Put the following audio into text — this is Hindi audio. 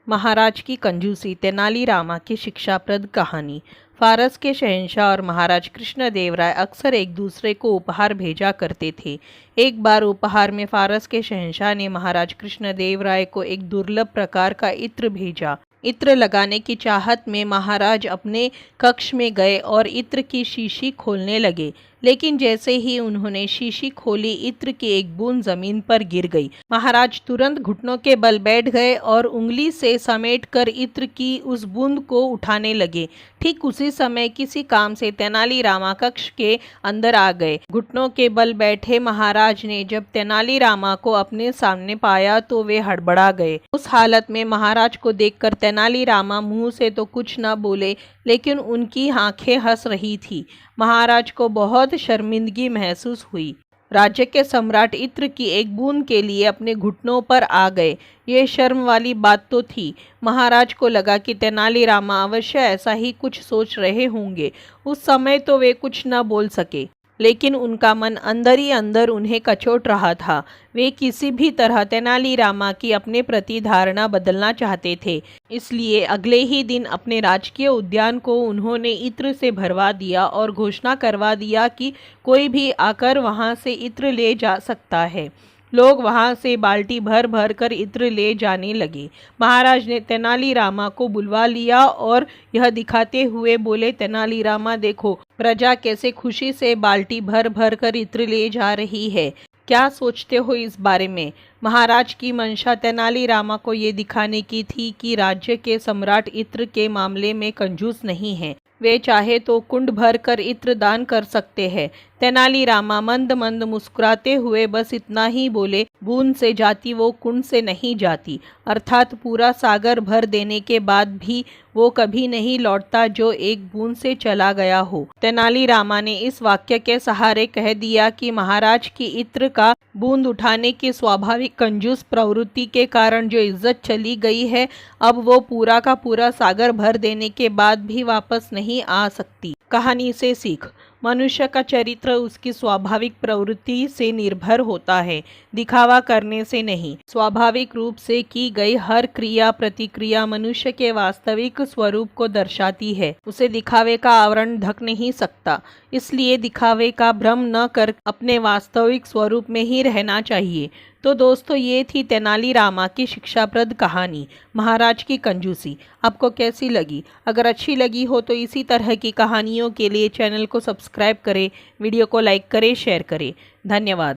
महाराज की कंजूसी। तेनालीरामा की शिक्षाप्रद कहानी। फारस के शहंशाह और महाराज कृष्णदेवराय अक्सर एक दूसरे को उपहार भेजा करते थे। एक बार उपहार में फारस के शहंशाह ने महाराज कृष्णदेवराय को एक दुर्लभ प्रकार का इत्र भेजा। इत्र लगाने की चाहत में महाराज अपने कक्ष में गए और इत्र की शीशी खोलने लगे, लेकिन जैसे ही उन्होंने शीशी खोली, इत्र की एक बूंद जमीन पर गिर गई। महाराज तुरंत घुटनों के बल बैठ गए और उंगली से समेटकर इत्र की उस बूंद को उठाने लगे। ठीक उसी समय किसी काम से तेनालीरामा कक्ष के अंदर आ गए। घुटनों के बल बैठे महाराज ने जब तेनालीरामा को अपने सामने पाया तो वे हड़बड़ा गए। उस हालत में महाराज को देखकर तेनालीरामा मुंह से तो कुछ न बोले, लेकिन उनकी आंखें हंस रही थी। महाराज को बहुत शर्मिंदगी महसूस हुई। राज्य के सम्राट इत्र की एक बूंद के लिए अपने घुटनों पर आ गए। ये शर्म वाली बात तो थी। महाराज को लगा कि तेनालीरामा अवश्य ऐसा ही कुछ सोच रहे होंगे। उस समय तो वे कुछ न बोल सके, लेकिन उनका मन अंदर ही अंदर उन्हें कचोट रहा था। वे किसी भी तरह तेनालीरामा की अपने प्रति धारणा बदलना चाहते थे। इसलिए अगले ही दिन अपने राजकीय उद्यान को उन्होंने इत्र से भरवा दिया और घोषणा करवा दिया कि कोई भी आकर वहां से इत्र ले जा सकता है। लोग वहां से बाल्टी भर भर कर इत्र ले जाने लगे। महाराज ने तेनालीरामा को बुलवा लिया और यह दिखाते हुए बोले, तेनालीरामा देखो, प्रजा कैसे खुशी से बाल्टी भर भर कर इत्र ले जा रही है। क्या सोचते हो इस बारे में? महाराज की मंशा तेनालीरामा को ये दिखाने की थी कि राज्य के सम्राट इत्र के मामले में कंजूस नहीं है। वे चाहे तो कुंड भर कर इत्र दान कर सकते हैं। तेनालीरामा मंद मंद मुस्कुराते हुए बस इतना ही बोले, बूंद से जाती वो कुंड से नहीं जाती। अर्थात पूरा सागर भर देने के बाद भी वो कभी नहीं लौटता जो एक बूंद से चला गया हो। तेनालीरामा ने इस वाक्य के सहारे कह दिया कि महाराज की इत्र का बूंद उठाने की स्वाभाविक कंजूस प्रवृत्ति के कारण जो इज्जत चली गई है, अब वो पूरा का पूरा सागर भर देने के बाद भी वापस नहीं आ सकती। कहानी से सीख। मनुष्य का चरित्र उसकी स्वाभाविक प्रवृत्ति से निर्भर होता है, दिखावा करने से नहीं। स्वाभाविक रूप से की गई हर क्रिया प्रतिक्रिया मनुष्य के वास्तविक स्वरूप को दर्शाती है। उसे दिखावे का आवरण ढक नहीं सकता। इसलिए दिखावे का भ्रम न कर अपने वास्तविक स्वरूप में ही रहना चाहिए। तो दोस्तों, ये थी तेनालीरामा की शिक्षाप्रद कहानी, महाराज की कंजूसी। आपको कैसी लगी? अगर अच्छी लगी हो तो इसी तरह की कहानियों के लिए चैनल को सब्सक्राइब करें, वीडियो को लाइक करें, शेयर करें। धन्यवाद।